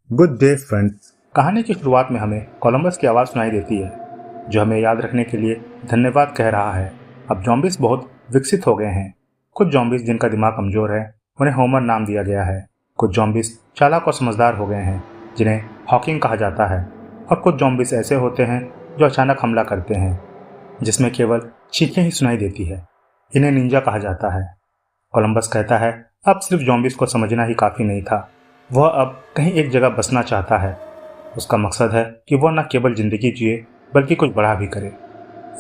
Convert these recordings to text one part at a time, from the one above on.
Good day friends. कहानी की शुरुआत में हमें कोलंबस की आवाज़ सुनाई देती है, जो हमें याद रखने के लिए धन्यवाद कह रहा है। अब जॉम्बिस बहुत विकसित हो गए हैं। कुछ जॉम्बिस जिनका दिमाग कमज़ोर है, उन्हें होमर नाम दिया गया है। कुछ जॉम्बिस चालाक और समझदार हो गए हैं, जिन्हें हॉकिंग कहा जाता है। और कुछ जॉम्बिस ऐसे होते हैं जो अचानक हमला करते हैं, जिसमें केवल चीखें ही सुनाई देती है। इन्हें निंजा कहा जाता है। कोलंबस कहता है, अब सिर्फ जॉम्बिस को समझना ही काफ़ी नहीं था। वह अब कहीं एक जगह बसना चाहता है। उसका मकसद है कि वह न केवल जिंदगी जिए, बल्कि कुछ बड़ा भी करे।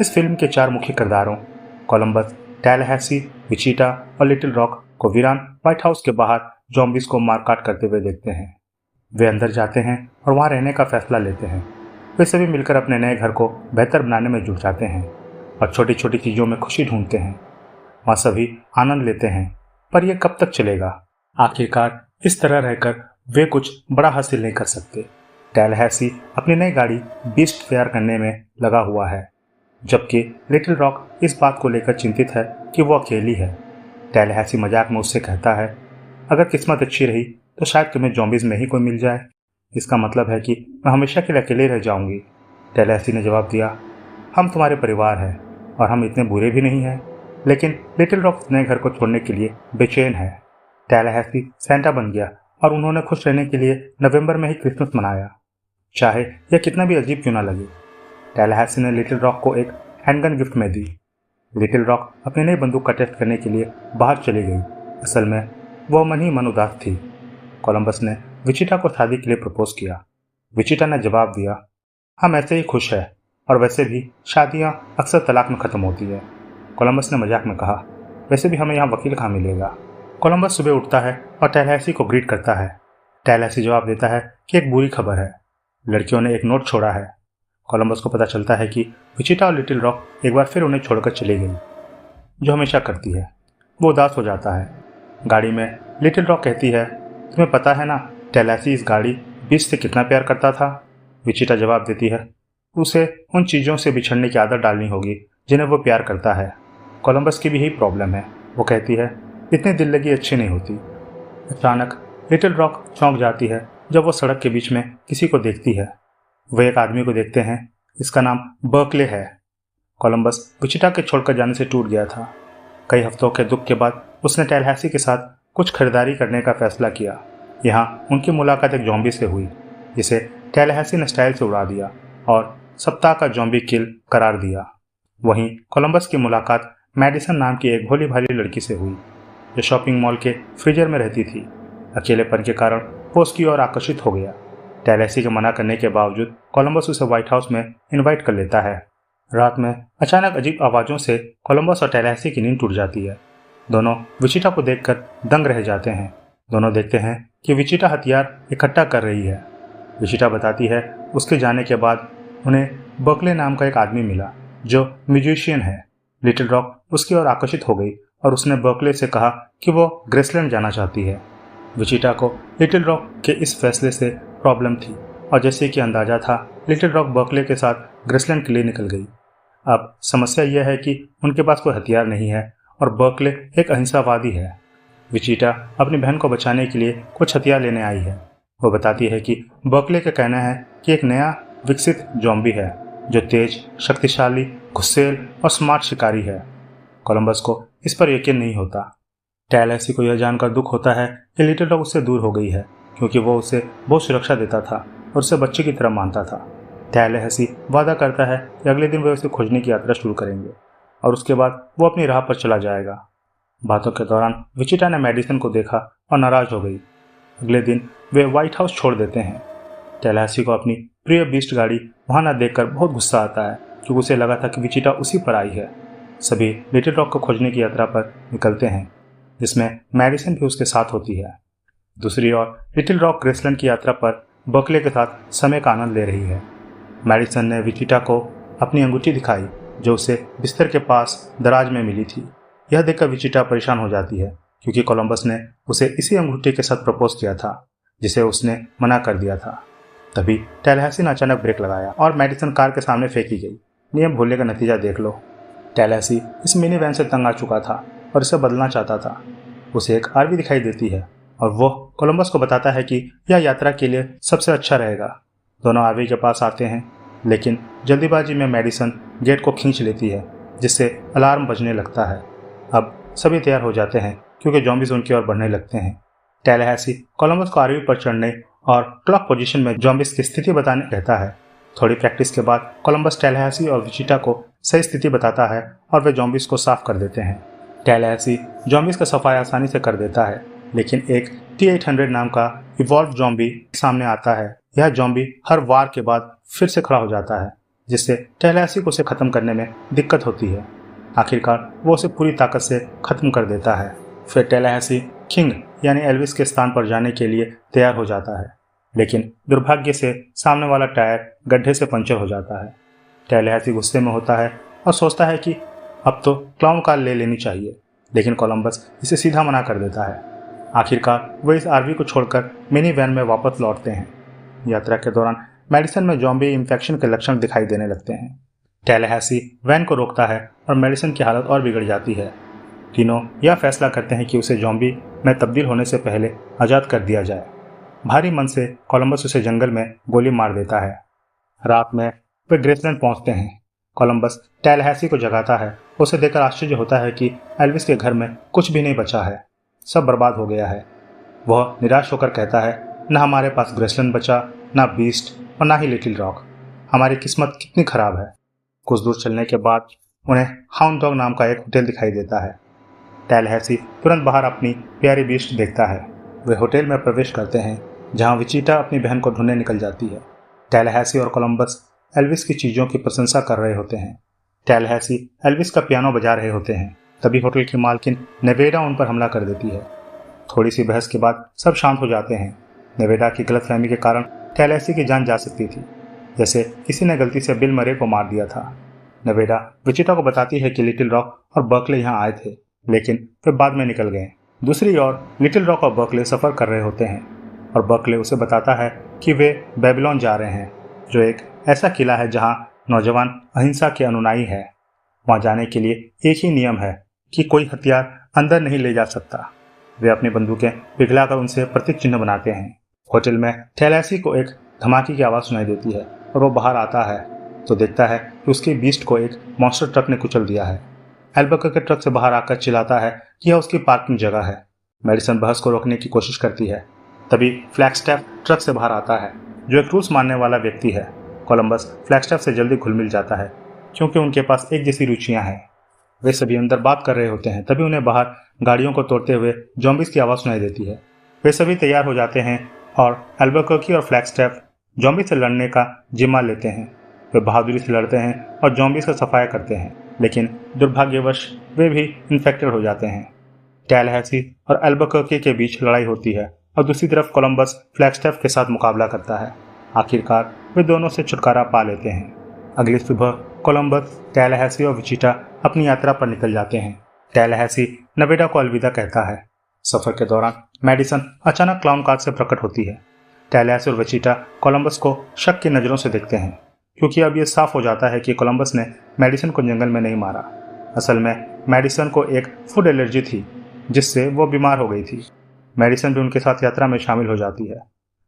इस फिल्म के 4 मुख्य किरदारों कोलंबस, टैलहैसी, विचिटा और लिटिल रॉक को वीरान व्हाइट हाउस के बाहर जॉम्बिस को मारकाट करते हुए देखते हैं। वे अंदर जाते हैं और वहां रहने का फैसला लेते हैं। वे सभी मिलकर अपने नए घर को बेहतर बनाने में जुट जाते हैं और छोटी छोटी चीज़ों में खुशी ढूंढते हैं। वहाँ सभी आनंद लेते हैं, पर यह कब तक चलेगा? आखिरकार इस तरह रहकर वे कुछ बड़ा हासिल नहीं कर सकते। टैलहैसी अपनी नई गाड़ी बीस्ट तैयार करने में लगा हुआ है, जबकि लिटिल रॉक इस बात को लेकर चिंतित है कि वो अकेली है। टैलहैसी मजाक में उससे कहता है, अगर किस्मत अच्छी रही तो शायद तुम्हें जॉम्बिस में ही कोई मिल जाए। इसका मतलब है कि मैं हमेशा के लिए अकेले रह जाऊंगी। टैलहैसी ने जवाब दिया, हम तुम्हारे परिवार हैं और हम इतने बुरे भी नहीं हैं। लेकिन लिटिल रॉक नए घर को छोड़ने के लिए बेचैन है। टैलहैसी सेंटा बन गया और उन्होंने खुश रहने के लिए नवंबर में ही क्रिसमस मनाया, चाहे यह कितना भी अजीब क्यों ना लगे। टैलहैसी ने लिटिल रॉक को एक हैंडगन गिफ्ट में दी। लिटिल रॉक अपनी नई बंदूक का टेस्ट करने के लिए बाहर चली गई। असल में वह मन ही मन उदास थी। कोलंबस ने विचिटा को शादी के लिए प्रपोज किया। विचिटा ने जवाब दिया, हम ऐसे ही खुश हैं और वैसे भी शादियां अक्सर तलाक में ख़त्म होती है। कोलंबस ने मजाक में कहा, वैसे भी हमें यहाँ वकील कहाँ मिलेगा। कोलंबस सुबह उठता है और टैलहैसी को ग्रीट करता है। टैलहैसी जवाब देता है कि एक बुरी खबर है, लड़कियों ने एक नोट छोड़ा है। कोलंबस को पता चलता है कि विचिटा और लिटिल रॉक एक बार फिर उन्हें छोड़कर चली गई, जो हमेशा करती है। वो उदास हो जाता है। गाड़ी में लिटिल रॉक कहती है, तुम्हें पता है ना, टैलहैसी इस गाड़ी बीच से कितना प्यार करता था। विचिटा जवाब देती है, उसे उन चीज़ों से बिछड़ने की आदत डालनी होगी जिन्हें वो प्यार करता है। कोलंबस की भी यही प्रॉब्लम है। वो कहती है, इतनी दिल लगी अच्छी नहीं होती। अचानक लिटिल रॉक चौंक जाती है जब वो सड़क के बीच में किसी को देखती है। वे एक आदमी को देखते हैं, इसका नाम बर्कले है। कोलंबस विचिटा के छोड़कर जाने से टूट गया था। कई हफ्तों के दुख के बाद उसने टैलहैसी के साथ कुछ खरीदारी करने का फैसला किया। यहाँ उनकी मुलाकात एक जॉम्बी से हुई, जिसे टैलहैसी ने स्टाइल से उड़ा दिया और सप्ताह का जॉम्बी किल करार दिया। वहीं कोलंबस की मुलाकात मैडिसन नाम की एक भोली भाली लड़की से हुई, जो शॉपिंग मॉल के फ्रीजर में रहती थी। अकेलेपन के कारण वो उसकी ओर आकर्षित हो गया। टैलहैसी के मना करने के बावजूद कोलंबस उसे व्हाइट हाउस में इनवाइट कर लेता है। रात में अचानक अजीब आवाज़ों से कोलंबस और टैलहैसी की नींद टूट जाती है। दोनों विचिटा को देखकर दंग रह जाते हैं। दोनों देखते हैं कि विचिटा हथियार इकट्ठा कर रही है। विचिटा बताती है, उसके जाने के बाद उन्हें बर्कले नाम का एक आदमी मिला, जो म्यूजिशियन है। लिटिल रॉक उसकी ओर आकर्षित हो गई और उसने बर्कले से कहा कि वो ग्रेसलैंड जाना चाहती है। विचिटा को लिटिल रॉक के इस फैसले से प्रॉब्लम थी और जैसे कि अंदाजा था, लिटिल रॉक बर्कले के साथ ग्रेसलैंड के लिए निकल गई। अब समस्या यह है कि उनके पास कोई हथियार नहीं है और बर्कले एक अहिंसावादी है। विचिटा अपनी बहन को बचाने के लिए कुछ हथियार लेने आई है। वो बताती है कि बर्कले का कहना है कि एक नया विकसित जॉम्बी है, जो तेज, शक्तिशाली, गुस्सैल और स्मार्ट शिकारी है। कोलंबस को इस पर यकीन नहीं होता। टैलहैसी को यह जानकर दुख होता है कि लिटिल रॉक उससे दूर हो गई है, क्योंकि वो उसे बहुत सुरक्षा देता था और उसे बच्चे की तरह मानता था। टैलहैसी वादा करता है कि अगले दिन वे उसे खोजने की यात्रा शुरू करेंगे और उसके बाद वो अपनी राह पर चला जाएगा। बातों के दौरान विचिटा ने मैडिसन को देखा और नाराज हो गई। अगले दिन वे व्हाइट हाउस छोड़ देते हैं। टैलहैसी को अपनी प्रिय बीस्ट गाड़ी वहां न देखकर बहुत गुस्सा आता है, क्योंकि उसे लगा था कि विचिटा उसी पर आई है। सभी लिटिल रॉक को खोजने की यात्रा पर निकलते हैं, जिसमें मैडिसन भी उसके साथ होती है। दूसरी ओर लिटिल रॉक ग्रेसलैंड की यात्रा पर बर्कले के साथ समय का आनंद ले रही है। मैडिसन ने विचिटा को अपनी अंगूठी दिखाई, जो उसे बिस्तर के पास दराज में मिली थी। यह देखकर विचिटा परेशान हो जाती है, क्योंकि कोलंबस ने उसे इसी अंगूठी के साथ प्रपोज किया था, जिसे उसने मना कर दिया था। तभी टैलहैसी ने अचानक ब्रेक लगाया और मैडिसन कार के सामने फेंकी गई। नियम भूलने का नतीजा देख लो। टैलहैसी इस मिनी वैन से तंग आ चुका था और इसे बदलना चाहता था। उसे एक आरवी दिखाई देती है और वो कोलंबस को बताता है कि यह यात्रा के लिए सबसे अच्छा रहेगा। दोनों आरवी के पास आते हैं, लेकिन जल्दीबाजी में मैडिसन गेट को खींच लेती है, जिससे अलार्म बजने लगता है। अब सभी तैयार हो जाते हैं क्योंकि ज़ॉम्बीज़ उनकी ओर बढ़ने लगते हैं। टैलाहैसी कोलंबस को आरवी पर चढ़ने और क्लॉक पोजीशन में ज़ॉम्बीज़ की स्थिति बताने कहता है। थोड़ी प्रैक्टिस के बाद कोलंबस टैलाहैसी और विचिटा को सही स्थिति बताता है और वे ज़ॉम्बीज़ को साफ कर देते हैं। टैलाहैसी ज़ॉम्बीज़ का सफाई आसानी से कर देता है, लेकिन एक T-800 नाम का इवॉल्व ज़ॉम्बी सामने आता है। यह ज़ॉम्बी हर वार के बाद फिर से खड़ा हो जाता है, जिससे टैलाहैसी को उसे ख़त्म करने में दिक्कत होती है। आखिरकार वो उसे पूरी ताकत से ख़त्म कर देता है। फिर टैलाहैसी किंग यानी एल्विस के स्थान पर जाने के लिए तैयार हो जाता है, लेकिन दुर्भाग्य से सामने वाला टायर गड्ढे से पंचर हो जाता है। टैलाहैसी गुस्से में होता है और सोचता है कि अब तो क्लाउन कार ले लेनी चाहिए, लेकिन कोलंबस इसे सीधा मना कर देता है। आखिरकार वे इस आरवी को छोड़कर मिनी वैन में वापस लौटते हैं। यात्रा के दौरान मेडिसन में ज़ॉम्बी इन्फेक्शन के लक्षण दिखाई देने लगते हैं। टैलाहैसी वैन को रोकता है और मेडिसन की हालत और बिगड़ जाती है। तीनों यह फैसला करते हैं कि उसे ज़ॉम्बी में तब्दील होने से पहले आज़ाद कर दिया जाए। भारी मन से कोलंबस उसे जंगल में गोली मार देता है। रात में वे ग्रेसलैंड पहुंचते हैं। कोलंबस टैलाहैसी को जगाता है। उसे देखकर आश्चर्य होता है कि एल्विस के घर में कुछ भी नहीं बचा है, सब बर्बाद हो गया है। वह निराश होकर कहता है, न हमारे पास ग्रेसलैंड बचा, न बीस्ट और न ही लिटिल रॉक। हमारी किस्मत कितनी खराब है। कुछ दूर चलने के बाद उन्हें हाउंड डॉग नाम का एक होटल दिखाई देता है। टैलाहैसी तुरंत बाहर अपनी प्यारी बीस्ट देखता है। वे होटल में प्रवेश करते हैं, जहां विचिटा अपनी बहन को ढूंढने निकल जाती है। टैलाहैसी और कोलंबस एल्विस की चीज़ों की प्रशंसा कर रहे होते हैं। टैलाहैसी एल्विस का पियानो बजा रहे होते हैं। तभी होटल की मालकिन नेवेडा उन पर हमला कर देती है। थोड़ी सी बहस के बाद सब शांत हो जाते हैं। नेवेडा की गलतफहमी के कारण टैलाहैसी की जान जा सकती थी, जैसे किसी ने गलती से बिल मरे को मार दिया था। नेवेडा विचिटा को बताती है कि लिटिल रॉक और बर्कले यहाँ आए थे, लेकिन वे बाद में निकल गए। दूसरी ओर लिटिल रॉक और बर्कले सफ़र कर रहे होते हैं और बर्कले उसे बताता है कि वे बेबीलोन जा रहे हैं, जो एक ऐसा किला है जहां नौजवान अहिंसा के अनुयायी है। वहां जाने के लिए एक ही नियम है कि कोई हथियार अंदर नहीं ले जा सकता। वे अपनी बंदूकें पिघलाकर उनसे प्रतीक चिन्ह बनाते हैं। होटल में टैलाहैसी को एक धमाके की आवाज़ सुनाई देती है और वो बाहर आता है तो देखता है कि उसके बीस्ट को एक मॉन्स्टर ट्रक ने कुचल दिया है। एल्बुकर्क ट्रक से बाहर आकर चिल्लाता है कि यह उसकी पार्किंग जगह है। मेडिसन बहस को रोकने की कोशिश करती है। तभी फ्लैगस्टैफ ट्रक से बाहर आता है, जो एक रूस मानने वाला व्यक्ति है। कोलंबस फ्लैगस्टैफ से जल्दी घुल मिल जाता है, क्योंकि उनके पास एक जैसी रुचियां हैं। वे सभी अंदर बात कर रहे होते हैं। तभी उन्हें बाहर गाड़ियों को तोड़ते हुए ज़ॉम्बीज़ की आवाज़ सुनाई देती है। वे सभी तैयार हो जाते हैं और एल्बुकर्क और फ्लैगस्टैफ ज़ॉम्बी से लड़ने का जिम्मा लेते हैं। वे बहादुरी से लड़ते हैं और ज़ॉम्बीज़ का सफाया करते हैं, लेकिन दुर्भाग्यवश वे भी इन्फेक्टेड हो जाते हैं। टैलाहैसी और एल्बुकर्क के बीच लड़ाई होती है और दूसरी तरफ कोलंबस फ्लैगस्टैफ के साथ मुकाबला करता है। आखिरकार वे दोनों से छुटकारा पा लेते हैं। अगली सुबह कोलंबस, टैलाहैसी और विचिटा अपनी यात्रा पर निकल जाते हैं। टैलाहैसी नेवेडा को अलविदा कहता है। सफर के दौरान मेडिसन अचानक क्लाउन कार से प्रकट होती है। टैलाहैसी और विचिटा कोलंबस को शक की नज़रों से देखते हैं, क्योंकि अब यह साफ हो जाता है कि कोलंबस ने मेडिसन को जंगल में नहीं मारा। असल में मेडिसन को एक फूड एलर्जी थी, जिससे वो बीमार हो गई थी। मेडिसन भी उनके साथ यात्रा में शामिल हो जाती है।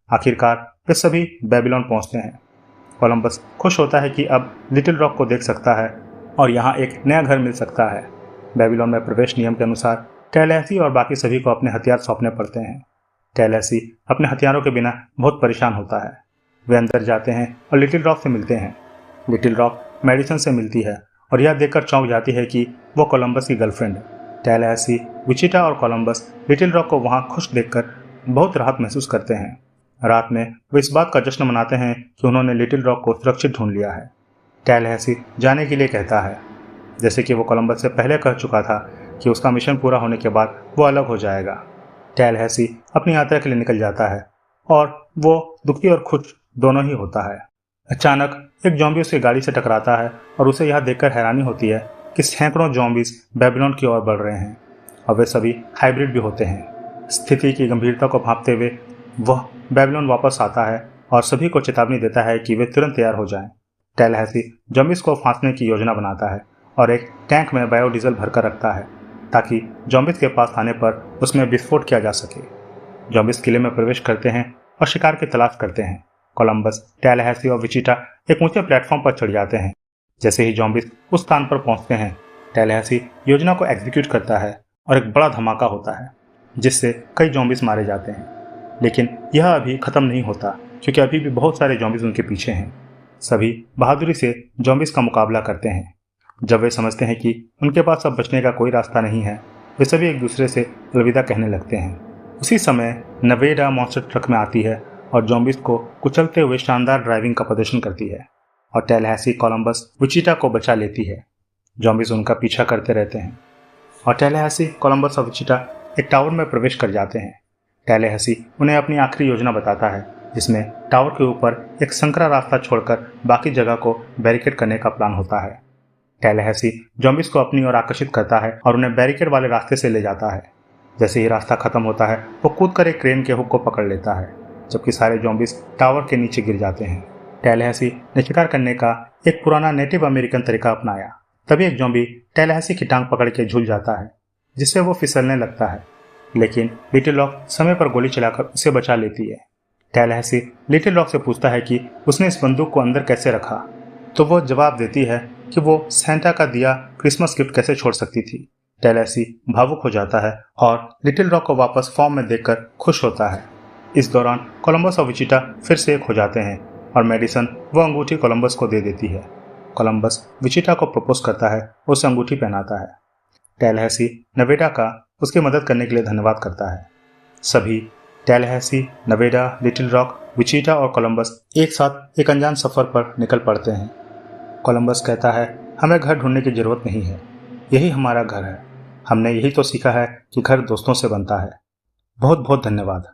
आखिरकार वे सभी बेबीलोन पहुंचते हैं। कोलंबस खुश होता है कि अब लिटिल रॉक को देख सकता है और यहाँ एक नया घर मिल सकता है। बेबीलोन में प्रवेश नियम के अनुसार टैलाहैसी और बाकी सभी को अपने हथियार सौंपने पड़ते हैं। टैलाहैसी अपने हथियारों के बिना बहुत परेशान होता है। वे अंदर जाते हैं और लिटिल रॉक से मिलते हैं। लिटिल रॉक मेडिसन से मिलती है और यह देखकर चौंक जाती है कि वो कोलंबस की गर्लफ्रेंड है। टैलाहैसी, विचिटा और कोलंबस लिटिल रॉक को वहाँ खुश देखकर बहुत राहत महसूस करते हैं। रात में वे इस बात का जश्न मनाते हैं कि उन्होंने लिटिल रॉक को सुरक्षित ढूंढ लिया है। टैलाहैसी जाने के लिए कहता है, जैसे कि वो कोलंबस से पहले कह चुका था कि उसका मिशन पूरा होने के बाद वो अलग हो जाएगा। टैलाहैसी अपनी यात्रा के लिए निकल जाता है और वो दुखी और खुश दोनों ही होता है। अचानक एक ज़ॉम्बी उसकी गाड़ी से टकराता है और उसे यह देखकर हैरानी होती है कि सैकड़ों ज़ॉम्बीज़ बेबीलोन की ओर बढ़ रहे हैं और वे सभी हाइब्रिड भी होते हैं। स्थिति की गंभीरता को भांपते हुए वह बेबीलोन वापस आता है और सभी को चेतावनी देता है कि वे तुरंत तैयार हो जाएं। टैलाहैसी ज़ॉम्बीज़ को फांसने की योजना बनाता है और एक टैंक में बायोडीजल भरकर रखता है ताकि ज़ॉम्बीज़ के पास आने पर उसमें विस्फोट किया जा सके। जॉम्बिस किले में प्रवेश करते हैं और शिकार की तलाश करते हैं। कोलंबस, टैलाहैसी और विचिटा एक ऊंचे प्लेटफॉर्म पर चढ़ जाते हैं। जैसे ही जॉम्बिस उस स्थान पर पहुंचते हैं, टैलाहैसी योजना को एग्जीक्यूट करता है और एक बड़ा धमाका होता है जिससे कई जॉम्बिस मारे जाते हैं। लेकिन यह अभी खत्म नहीं होता, क्योंकि अभी भी बहुत सारे जॉम्बिस उनके पीछे हैं। सभी बहादुरी से जॉम्बिस का मुकाबला करते हैं। जब वे समझते हैं कि उनके पास अब बचने का कोई रास्ता नहीं है, वे सभी एक दूसरे से अलविदा कहने लगते हैं। उसी समय नवेडा मॉन्स्टर ट्रक में आती है और जॉम्बिस को कुचलते हुए शानदार ड्राइविंग का प्रदर्शन करती है और टैलाहैसी कोलंबस विचिटा को बचा लेती है। जॉम्बिस उनका पीछा करते रहते हैं और टैलाहैसी, कोलंबस और विचिटा एक टावर में प्रवेश कर जाते हैं। टैलाहैसी उन्हें अपनी आखिरी योजना बताता है, जिसमें टावर के ऊपर एक संकरा रास्ता छोड़कर बाकी जगह को बैरिकेड करने का प्लान होता है। टैलाहैसी जॉम्बिस को अपनी ओर आकर्षित करता है और उन्हें बैरिकेड वाले रास्ते से ले जाता है। जैसे ही रास्ता खत्म होता है, वो कूदकर एक क्रेन के हुक को पकड़ लेता है, जबकि सारे जॉम्बिस टावर के नीचे गिर जाते हैं। टैलाहैसी ने शिकार करने का एक पुराना नेटिव अमेरिकन तरीका अपनाया। तभी एक जॉम्बी टैलाहैसी की टांग पकड़ के झूल जाता है, जिससे वो फिसलने लगता है, लेकिन लिटिल रॉक समय पर गोली चलाकर उसे बचा लेती है। टैलाहैसी लिटिल रॉक से पूछता है कि उसने इस बंदूक को अंदर कैसे रखा, तो वो जवाब देती है कि वो सेंटा का दिया क्रिसमस गिफ्ट कैसे छोड़ सकती थी। टैलाहैसी भावुक हो जाता है और लिटिल रॉक को वापस फॉर्म में देखकर खुश होता है। इस दौरान कोलंबस और विचिटा फिर से एक हो जाते हैं और मेडिसन वो अंगूठी कोलंबस को दे देती है। कोलंबस विचिटा को प्रपोज करता है, उसे अंगूठी पहनाता है। टैलाहैसी नवेडा का उसकी मदद करने के लिए धन्यवाद करता है। सभी टैलाहैसी, नवेडा, लिटिल रॉक, विचिटा और कोलंबस एक साथ एक अनजान सफर पर निकल पड़ते हैं। कोलंबस कहता है, हमें घर ढूंढने की जरूरत नहीं है, यही हमारा घर है। हमने यही तो सीखा है कि घर दोस्तों से बनता है। बहुत बहुत धन्यवाद।